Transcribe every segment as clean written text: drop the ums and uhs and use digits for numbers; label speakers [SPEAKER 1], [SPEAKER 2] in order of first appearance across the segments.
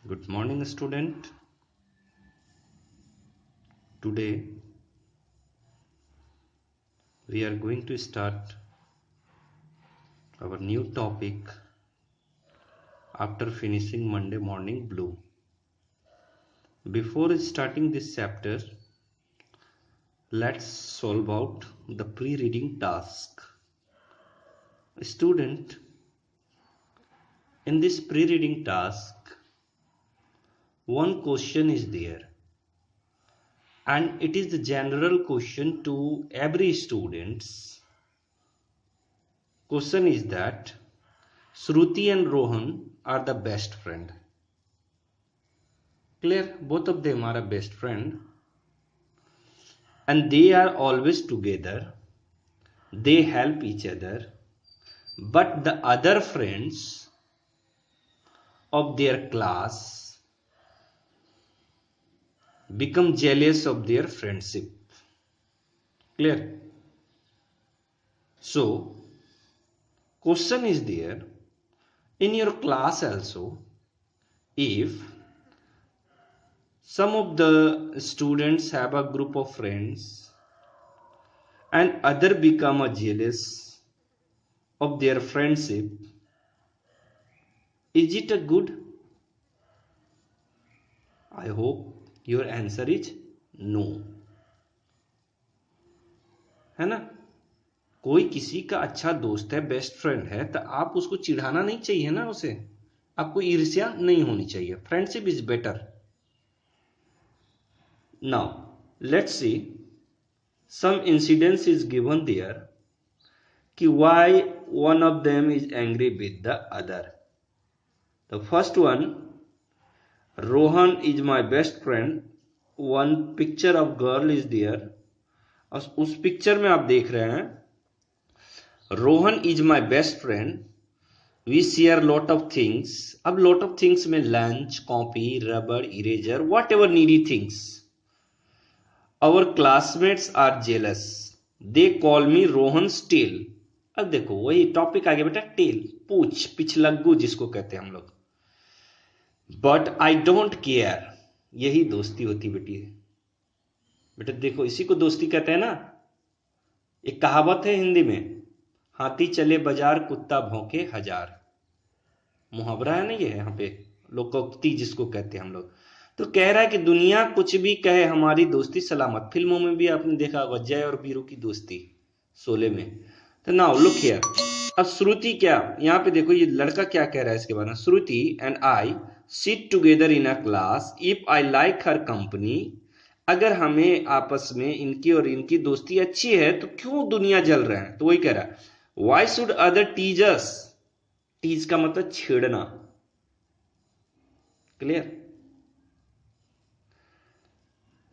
[SPEAKER 1] Good morning, student. Today we are going to start our new topic after finishing Monday morning blue. Before starting this chapter, let's solve out the pre-reading task. Student, in this pre-reading task, one question is there, and it is the general question to every students. Question is that Shruti and Rohan are the best friend. Clear? Both of them are a best friend, and they are always together. They help each other, but the other friends of their class become jealous of their friendship. Clear? So, question is there in your class also, if some of the students have a group of friends and other become a jealous of their friendship, is it a good? I hope your answer is no. है ना? कोई किसी का अच्छा दोस्त है, best friend है, तो आप उसको चिढ़ाना नहीं चाहिए ना, उसे आपको ईर्ष्या नहीं होनी चाहिए. Friendship is better. Now let's see some incidents is given there कि why one of them is angry with the other. The first one, Rohan is my best friend. One picture of girl is there. उस picture में आप देख रहे हैं Rohan is my best friend, we share lot of things. अब lot of things में lunch, copy, रबड़, eraser, whatever needy things. Our classmates are jealous. They call me Rohan's tail. अब देखो वही टॉपिक आ गया बेटा, टेल, पूछ, पिछलग्गू जिसको कहते हैं हम लोग. But I don't care. यही दोस्ती होती बेटी. बेटा देखो इसी को दोस्ती कहते हैं ना. एक कहावत है हिंदी में, हाथी चले बाजार कुत्ता भौंके हजार. मुहावरा है ना ये, यहाँ पे लोकोक्ति जिसको कहते हैं हम लोग. तो कह रहा है कि दुनिया कुछ भी कहे हमारी दोस्ती सलामत. फिल्मों में भी आपने देखा होगा जय और वीरू की दोस्ती, शोले में. तो नाउ लुक हियर. अब श्रुति क्या, यहाँ पे देखो ये लड़का क्या कह रहा है इसके बारे में. Shruti and I sit together in a class. If I like her company, अगर हमें आपस में इनकी और इनकी दोस्ती अच्छी है तो क्यों दुनिया जल रहे हैं. तो वही कह रहा है, why should other tease us. Tease का मतलब छेड़ना. Clear?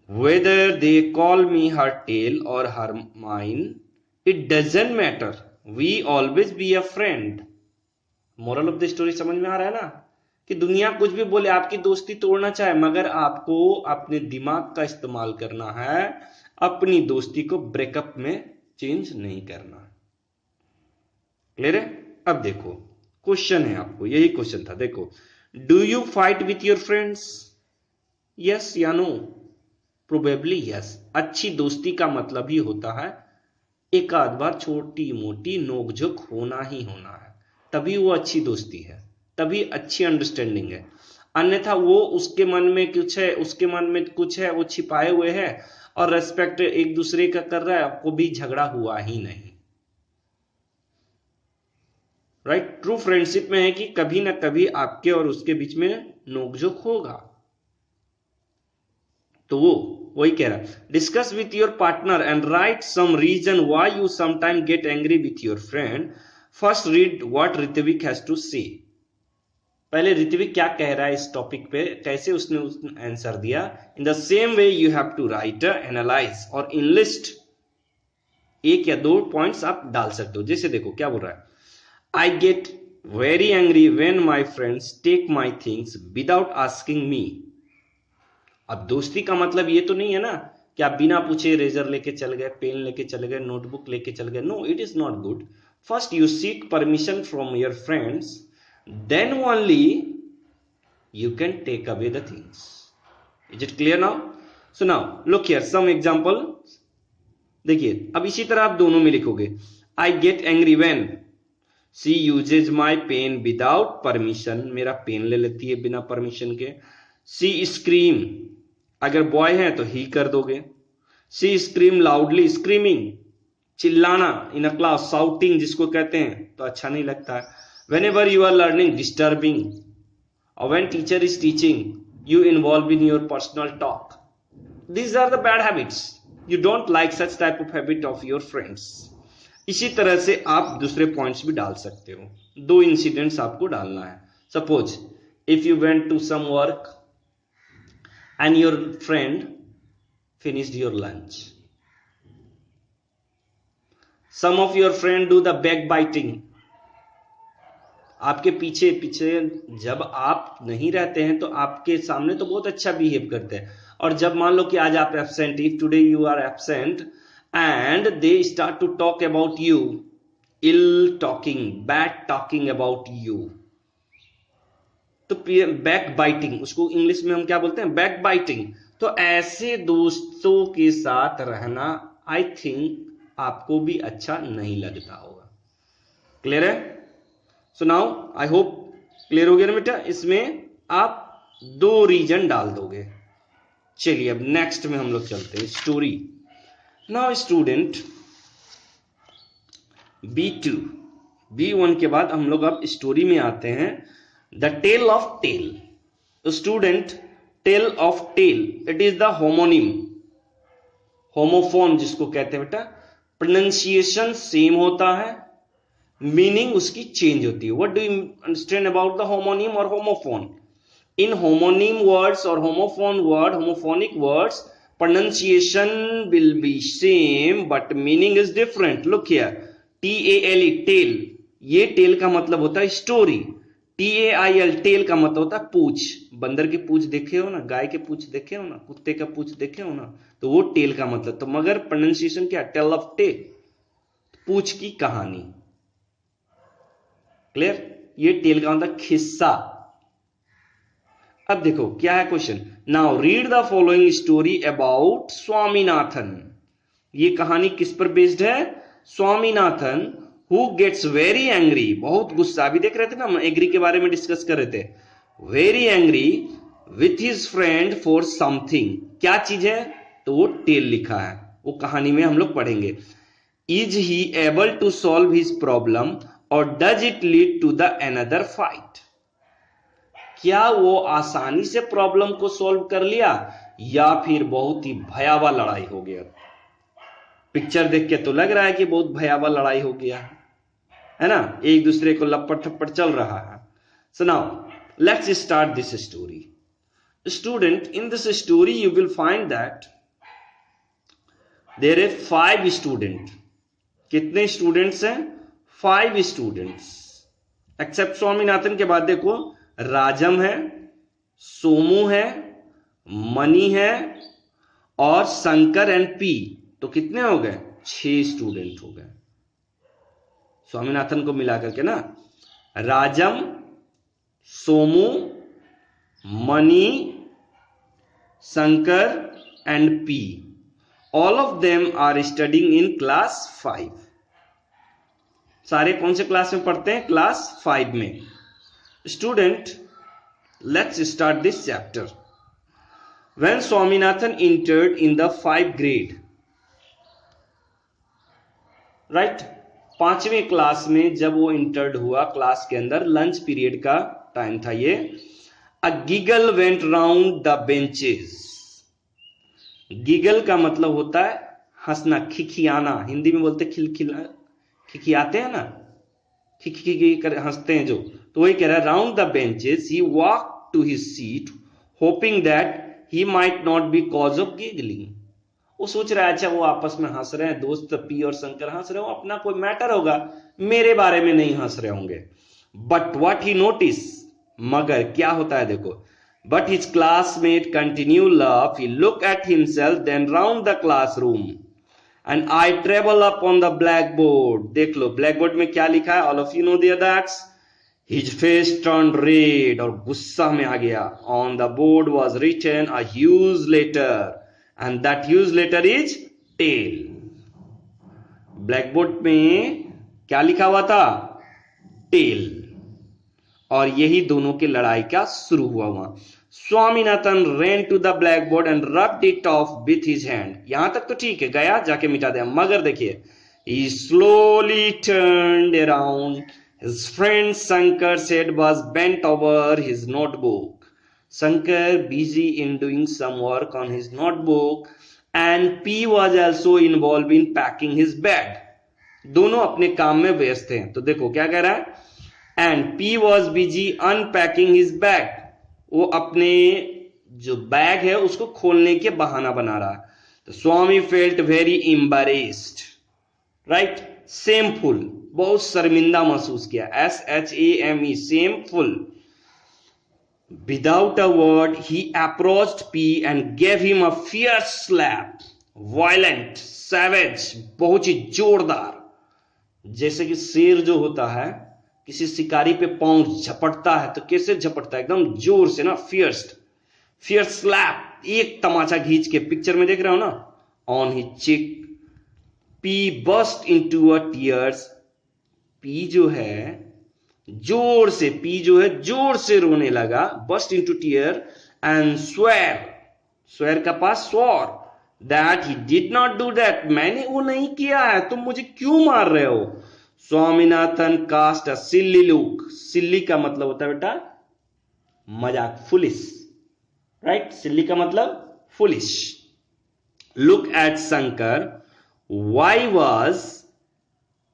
[SPEAKER 1] Whether they call me her tail or her mine, it doesn't matter. We always be a friend. Moral of the story समझ में आ रहा है ना, कि दुनिया कुछ भी बोले, आपकी दोस्ती तोड़ना चाहे, मगर आपको अपने दिमाग का इस्तेमाल करना है, अपनी दोस्ती को ब्रेकअप में चेंज नहीं करना. क्लियर है? अब देखो क्वेश्चन है, आपको यही क्वेश्चन था. देखो, do you fight with your friends? Yes या नो? Probably yes. अच्छी दोस्ती का मतलब ही होता है एक आध बार छोटी मोटी नोकझोंक होना ही होना है, तभी वो अच्छी दोस्ती है, तभी अच्छी अंडरस्टैंडिंग है. अन्यथा वो उसके मन में कुछ है, उसके मन में कुछ है, वो छिपाए हुए है और रेस्पेक्ट एक दूसरे का कर रहा है, आपको भी झगड़ा हुआ ही नहीं. राइट? ट्रू फ्रेंडशिप में है कि कभी ना कभी आपके और उसके बीच में नोकझोंक होगा. तो वो वही कह रहा है, discuss with your partner and write some reason why you sometime get angry with your friend. First read what Ritvik has to say. पहले ऋत्विक क्या कह रहा है इस टॉपिक पे, कैसे उसने आंसर दिया. In the same way you have to write, analyse और इनलिस्ट. एक या दो पॉइंट्स आप डाल सकते हो. जैसे देखो क्या बोल रहा है, I get very angry when my friends take my things without asking me. अब दोस्ती का मतलब ये तो नहीं है ना कि आप बिना पूछे रेजर लेके चल गए, पेन लेके चल गए, नोटबुक लेके चल गए. No, it is not good. First you seek permission from your friends, then only you can take away the things. Is it clear now? So now look here, some example. देखिए अब इसी तरह आप दोनों में लिखोगे. I get angry when she uses my pen without permission. मेरा pen ले लेती है बिना परमिशन के. She scream, अगर बॉय है तो ही कर दोगे. She scream loudly, screaming चिल्लाना in a class, shouting जिसको कहते हैं तो अच्छा नहीं लगता है. Whenever you are learning, disturbing, or when teacher is teaching, you involve in your personal talk. These are the bad habits. You don't like such type of habit of your friends. इसी तरह से आप दूसरे points भी डाल सकते हो. दो इंसिडेंट्स आपको डालना है. Suppose if you went to some work and your friend finished your lunch. Some of your friend do the backbiting. आपके पीछे पीछे जब आप नहीं रहते हैं तो आपके सामने तो बहुत अच्छा बिहेव करते हैं, और जब मान लो कि आज आप absent, if today you are absent and they start to talk about you, ill talking, bad talking about you, तो बैक बाइटिंग, उसको इंग्लिश में हम क्या बोलते हैं, बैक बाइटिंग. तो ऐसे दोस्तों के साथ रहना आई थिंक आपको भी अच्छा नहीं लगता होगा. क्लियर है? So now I hope clear हो गया ना बेटा. इसमें आप दो रीजन डाल दोगे. चलिए अब नेक्स्ट में हम लोग चलते हैं, story. Now student B2, B1 के बाद हम लोग अब स्टोरी में आते हैं. The tale of tail. Student tale of tail, it is the homonym, homophone जिसको कहते हैं बेटा. प्रोनाउंसिएशन सेम होता है, मीनिंग उसकी चेंज होती है. What do you understand about the homonym और होमोफोन? इन होमोनिम वर्ड्स और homophone word, homophonic words, pronunciation will be same but meaning is different. Look here, TALE, tale, ये टेल का मतलब होता है स्टोरी. TAIL, टेल का मतलब होता है पूछ. बंदर की पूछ देखे हो ना, गाय के पूछ देखे हो ना, कुत्ते का पूछ देखे हो ना, तो वो टेल का मतलब. तो मगर प्रोनाउंसिएशन क्या, टेल ऑफ टेल, पूछ की कहानी. क्लियर? ये टेल का मतलब खिस्सा. अब देखो क्या है question. Now read the following story about Swaminathan. ये कहानी किस पर बेस्ड है? Swaminathan who gets very angry, बहुत गुस्सा. अभी देख रहे थे ना हम, एग्री के बारे में डिस्कस कर रहे थे. Very angry with his friend for something. क्या चीज है? तो वो टेल लिखा है, वो कहानी में हम लोग पढ़ेंगे. Is he able to solve his problem और does it lead to the another fight. क्या वो आसानी से प्रॉब्लम को सॉल्व कर लिया या फिर बहुत ही भयावह लड़ाई हो गया? पिक्चर देख के तो लग रहा है कि बहुत भयावह लड़ाई हो गया है ना, एक दूसरे को लपट थप्पड़ चल रहा है. So now let's start this story. Student, in this story you will find that there are 5 student. कितने स्टूडेंट्स हैं? 5 स्टूडेंट्स. एक्सेप्ट स्वामीनाथन के बाद देखो, राजम है, सोमू है, मनी है और शंकर एंड पी. तो कितने हो गए? 6 स्टूडेंट हो गए स्वामीनाथन को मिलाकर के ना. Rajam, Somu, Mani, Shankar and Pea, all of them are studying in class 5. सारे कौन से क्लास में पढ़ते हैं? क्लास 5 में. Student, let's start this chapter. When Swaminathan entered in the 5th grade, right? 5वीं क्लास में जब वो इंटर्ड हुआ क्लास के अंदर, लंच पीरियड का टाइम था ये. A giggle went round the benches. Giggle का मतलब होता है हंसना, खिखियाना. हिंदी में बोलते खिलखिला, खिखियाते हैं ना, खिखी कर हंसते हैं जो. तो वही कह रहा है, round the benches he walk to his seat hoping that he might not be cause of giggling. वो सोच रहा है अच्छा वो आपस में हंस रहे हैं, दोस्त पी और शंकर हंस रहे हो, अपना कोई मैटर होगा, मेरे बारे में नहीं हंस रहे होंगे. बट व्हाट ही नोटिस, मगर क्या होता है देखो, but his classmate continue laugh, he look at himself then round the classroom and eye travel up on the blackboard. देख लो ब्लैक बोर्ड में क्या लिखा है, all of you know there that's His face turned red और गुस्सा में आ गया. On the board was written a huge letter and that huge letter is tail. Blackboard में क्या लिखा हुआ था? टेल. और यही दोनों की लड़ाई का शुरू हुआ वहां. Swaminathan ran to the blackboard and rubbed it off with his hand. यहां तक तो ठीक है, गया जाके मिटा दिया. मगर देखिए, he slowly turned around. His friend Shankar said was bent over his notebook. Shankar busy in doing some work on his notebook and P was also involved in packing his bag. दोनों अपने काम में व्यस्त हैं. तो देखो क्या कह रहा है? And P was busy unpacking his bag. वो अपने जो बैग है उसको खोलने के बहाना बना रहा है. तो स्वामी felt very embarrassed. Right? Shameful. बहुत शर्मिंदा महसूस किया. SHAME, shameful. Without a word, he approached P and gave him a fierce slap. Violent, savage, बहुत ही जोरदार. जैसे कि शेर जो होता है किसी शिकारी पे पांव झपटता है तो कैसे झपटता है? एकदम जोर से ना. फियर्स स्लैप, एक तमाचा खींच के. पिक्चर में देख रहे हो ना? ऑन ही चिक. P burst into a tears. P जो है जोर से रोने लगा. burst into tear and swear का पास swore that he did not do that. मैंने वो नहीं किया है, तुम मुझे क्यों मार रहे हो? Swaminathan cast a silly look. silly का मतलब होता है बेटा मजाक, foolish. right? silly का मतलब foolish. look at Shankar.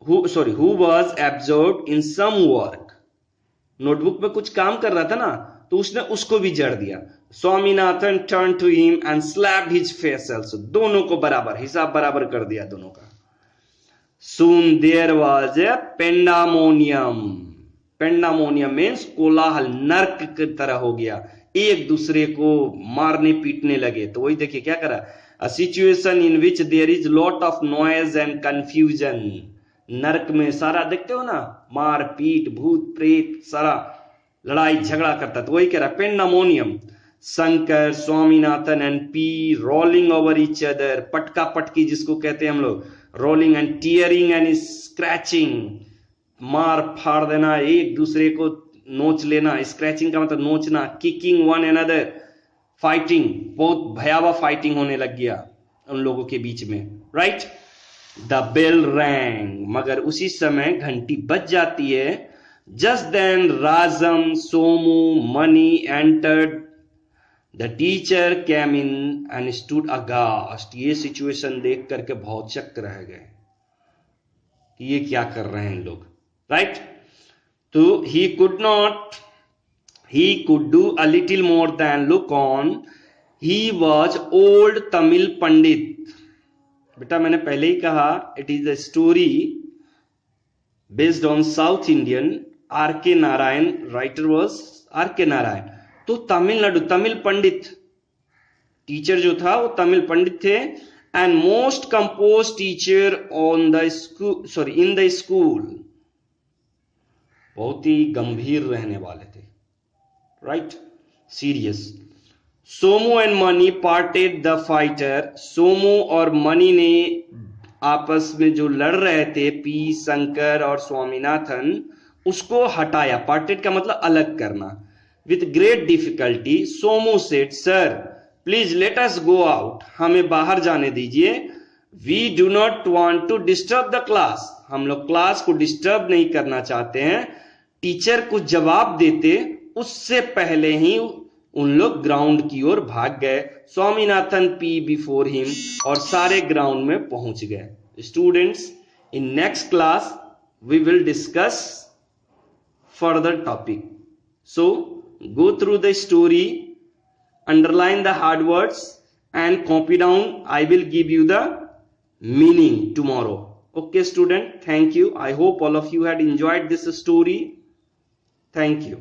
[SPEAKER 1] who was absorbed in some work. Notebook में कुछ काम कर रहा था ना, तो उसने उसको भी जड़ दिया. Swaminathan turned to him and slapped his face also. दोनों को बराबर, हिसाब बराबर कर दिया दोनों का. Soon there was a pandemonium. Pandemonium means कोलाहल, नर्क की तरह हो गया. एक दूसरे को मारने पीटने लगे. तो वही देखिए क्या करा. A situation in which there is lot of noise and confusion. नरक में सारा देखते हो ना, मार पीट, भूत प्रेत, सारा लड़ाई झगड़ा करता. तो वही कह रहा पेंडामोनियम. Shankar, Swaminathan and P rolling over each other. पटका पटकी जिसको कहते हैं हम लोग. Rolling and tearing and scratching. मार फाड़ देना, एक दूसरे को नोच लेना. स्क्रैचिंग का मतलब नोचना. Kicking one another. फाइटिंग, बहुत भयावह फाइटिंग होने लग गया उन लोगों के बीच में. राइट? The bell rang. मगर उसी समय घंटी बज जाती है. Just then Rajam, Somu, Mani entered. The teacher came in and stood aghast. ये सिचुएशन देख करके बहुत चक्क रह गए कि ये क्या कर रहे हैं लोग. राइट? तो he could do a little more than look on. He was old Tamil Pandit. बेटा मैंने पहले ही कहा, it is a story based on South Indian. R.K. Narayan, writer was R.K. Narayan. तो तमिलनाडु, तमिल पंडित. टीचर जो था वो तमिल पंडित थे. And most composed teacher in the school. बहुत ही गंभीर रहने वाले थे. Right? Serious. Somu and money parted the fighter. Somu और मनी ने आपस में जो लड़ रहे थे, पी, शंकर और स्वामीनाथन, उसको हटाया. पार्टेड का मतलब अलग करना. With great difficulty Somu said, sir please let us go out. हमें बाहर जाने दीजिए. We do not want to disturb the class. हम लोग क्लास को डिस्टर्ब नहीं करना चाहते हैं. टीचर कुछ जवाब देते उससे पहले ही उन लोग ग्राउंड की ओर भाग गए. स्वामीनाथन पी बिफोर हिम. और सारे ग्राउंड में पहुंच गए. Students, in next class we will discuss further topic. So go through the story, underline the hard words and copy down. I will give you the meaning tomorrow. Okay student, thank you. I hope all of you had enjoyed this story. Thank you.